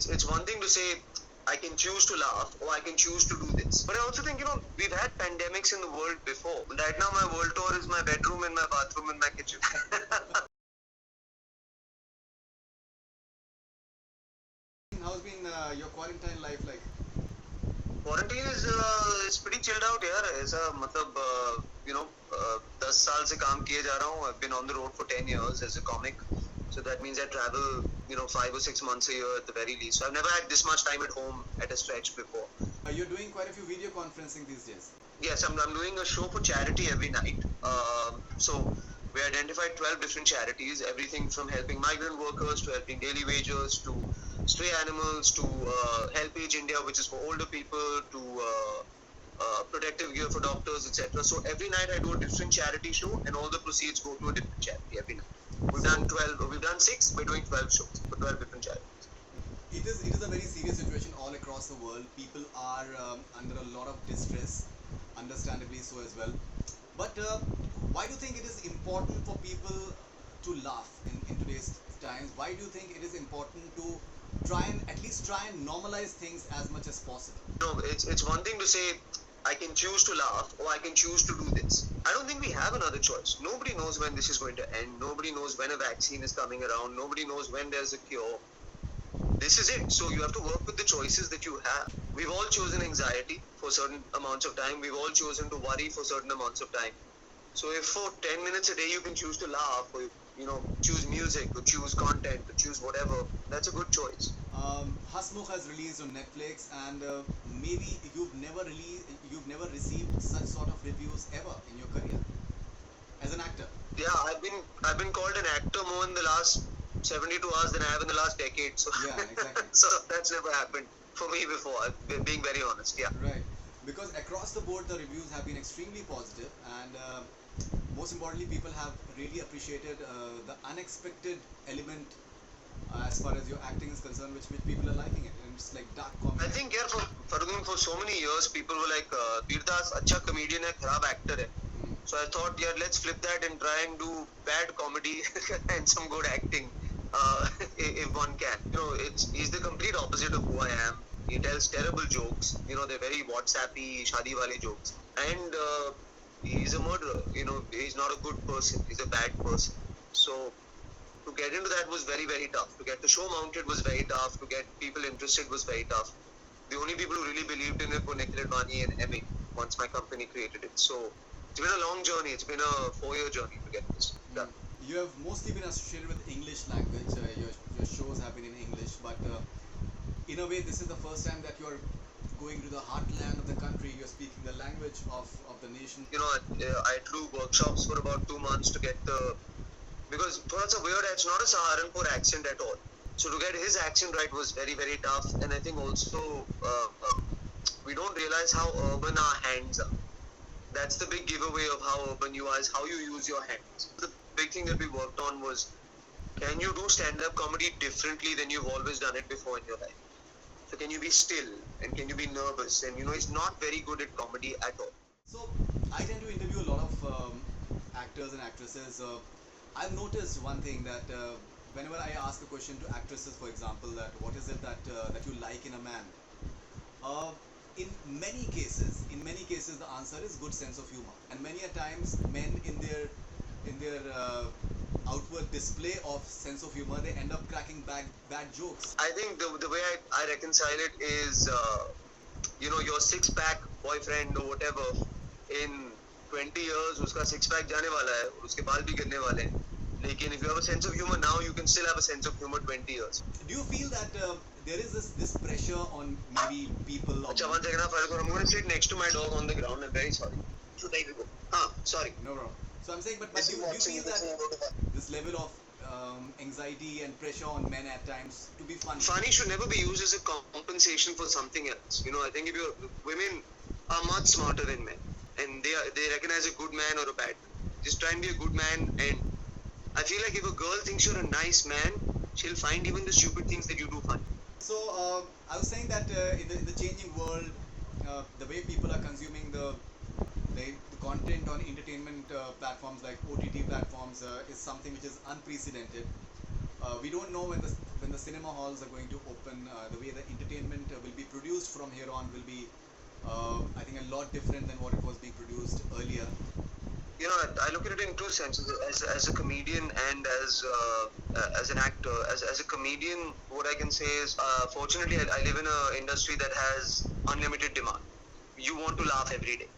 It's one thing to say, I can choose to laugh or I can choose to do this. But I also think, we've had pandemics in the world before. Right now, my world tour is my bedroom and my bathroom and my kitchen. How's been your quarantine life like? Quarantine is pretty chilled out here. ऐसा मतलब you know 10 साल से काम किए जा रहा हूँ. I've been on the road for 10 years as a comic. So that means I travel, 5 or 6 months a year at the very least. So I've never had this much time at home at a stretch before. You're doing quite a few video conferencing these days. Yes, I'm doing a show for charity every night. So we identified 12 different charities, everything from helping migrant workers to helping daily wagers to stray animals to Help Age India, which is for older people, to protective gear for doctors, etc. So every night I do a different charity show, and all the proceeds go to a different charity every night. We've done 12. We've done 6. We're doing 12 shows for 12 different charities. It is a very serious situation all across the world. People are under a lot of distress, understandably so as well. But why do you think it is important for people to laugh in today's times? Why do you think it is important to at least try and normalize things as much as possible? No, it's one thing to say, I can choose to laugh or I can choose to do this. I don't think we have another choice. Nobody knows when this is going to end. Nobody knows when a vaccine is coming around. Nobody knows when there's a cure. This is it. So you have to work with the choices that you have. We've all chosen anxiety for certain amounts of time. We've all chosen to worry for certain amounts of time. So if for 10 minutes a day you can choose to laugh or, choose music or choose content or choose whatever, that's a good choice. Hasmukh has released on Netflix, and maybe you've never received such sort of reviews ever in your career as an actor. Yeah, I've been called an actor more in the last 72 hours than I have in the last decade. So Yeah, exactly. so that's never happened for me before. Being very honest, yeah. Right, because across the board the reviews have been extremely positive, and most importantly, people have really appreciated the unexpected element as far as your acting is concerned, which people are liking it, and it's like dark comedy. I think yeah, for so many years, people were like, "Veerdas, अच्छा comedian है, खराब actor है." So I thought, yeah, let's flip that and try and do bad comedy and some good acting, if one can. He's the complete opposite of who I am. He tells terrible jokes. They're very WhatsAppy, shadi wale jokes, and he's a murderer. He's not a good person. He's a bad person. So to get into that was very, very tough. To get the show mounted was very tough. To get people interested was very tough. The only people who really believed in it were Nikhil Advani and Emmy once my company created it. So it's been a long journey. It's been a 4-year journey to get this done. You have mostly been associated with English language. Your shows have been in English, but in a way, this is the first time that you're going to the heartland of the country. You're speaking the language of the nation. I do workshops for about 2 months to get because thoda sa weird, it's not a Saharanpur accent at all. So to get his accent right was very, very tough. And I think also we don't realize how urban our hands are. That's the big giveaway of how urban you are, is how you use your hands. The big thing that we worked on was, can you do stand-up comedy differently than you've always done it before in your life? So can you be still and can you be nervous? And he's not very good at comedy at all. So I tend to interview a lot of actors and actresses. I've noticed one thing that whenever I ask a question to actresses, for example, that what is it that you like in a man, uh, in many cases, the answer is good sense of humor. And many a times, men in their outward display of sense of humor, they end up cracking bad jokes. I think the way I reconcile it is, your six-pack boyfriend or whatever, in 20 years, उसका six-pack जाने वाला है, उसके बाल भी गिरने वाले हैं. Lekin if you have a sense of humor now, you can still have a sense of humor 20 years. Do you feel that there is this pressure on maybe people? Achha, one second, I'm going to sit next to my dog on the ground. I'm very sorry. Should I go? Sorry. No, bro. So I'm saying, but do you feel that this level of anxiety and pressure on men at times to be funny? Funny should never be used as a compensation for something else. I think women are much smarter than men, and they recognize a good man or a bad man. Just try and be a good man, and I feel like if a girl thinks you're a nice man, she'll find even the stupid things that you do funny. So I was saying that in the changing world, the way people are consuming the content on entertainment platforms like OTT platforms is something which is unprecedented. We don't know when the cinema halls are going to open. The way the entertainment will be produced from here on will be, I think, a lot different than what it was being produced earlier. You know, I look at it in two senses. As a comedian and as an actor. As a comedian, what I can say is, fortunately, I live in an industry that has unlimited demand. You want to laugh every day.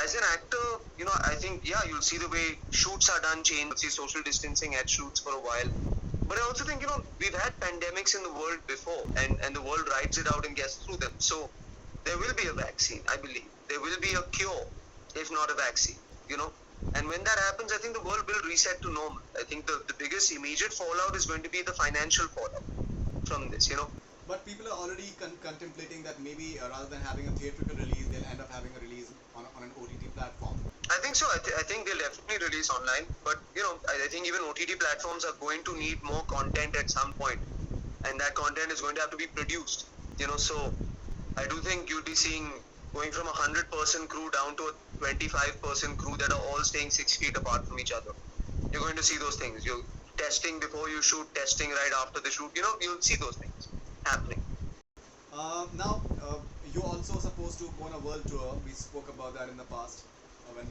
As an actor, you know, I think, yeah, you'll see the way shoots are done change. You'll see social distancing at shoots for a while. But I also think, you know, we've had pandemics in the world before, and the world rides it out and gets through them. So there will be a vaccine, I believe. There will be a cure, if not a vaccine, you know. And when that happens, I think the world will reset to normal. I think the biggest immediate fallout is going to be the financial fallout from this, you know. But people are already contemplating that maybe rather than having a theatrical release, they'll end up having a release on an OTT platform. I think so. I think they'll definitely release online. But, you know, I think even OTT platforms are going to need more content at some point. And that content is going to have to be produced, you know. So I do think you'll be seeing going from a 100-person crew down to a 25-person crew that are all staying 6 feet apart from each other. You're going to see those things. You're testing before you shoot, testing right after the shoot. You know, you'll see those things happening. Now, you're also supposed to go on a world tour. We spoke about that in the past.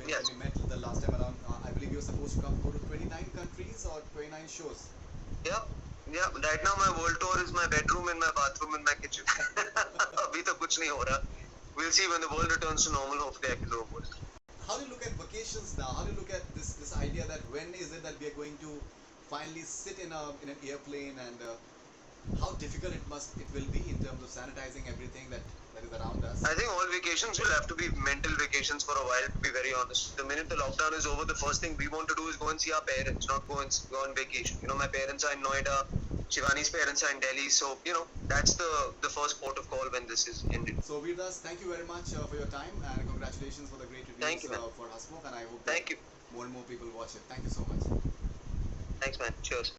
Yes. When we met the last time around, I believe you're supposed to go to 29 countries or 29 shows. Yeah. Yeah. Right now my world tour is my bedroom and my bathroom and my kitchen. अभी तो कुछ नहीं हो रहा. We'll see when the world returns to normal. Hopefully I can do a world. How do you look at vacations now? How do you look at this idea that when is it that we are going to finally sit in an airplane, and how difficult it will be in terms of sanitizing everything that is around us? I think all vacations will have to be mental vacations for a while, to be very honest. The minute the lockdown is over, the first thing we want to do is go and see our parents, not go on vacation. You know, my parents are in Noida, Shivani's parents are in Delhi, so, you know, that's the first port of call when this is ended. So Veerdas, thank you very much for your time, and congratulations for the great reviews Thank you, man. for Hasmukh, and I hope Thank that you. more and more people watch it. Thank you so much. Thanks, man. Cheers.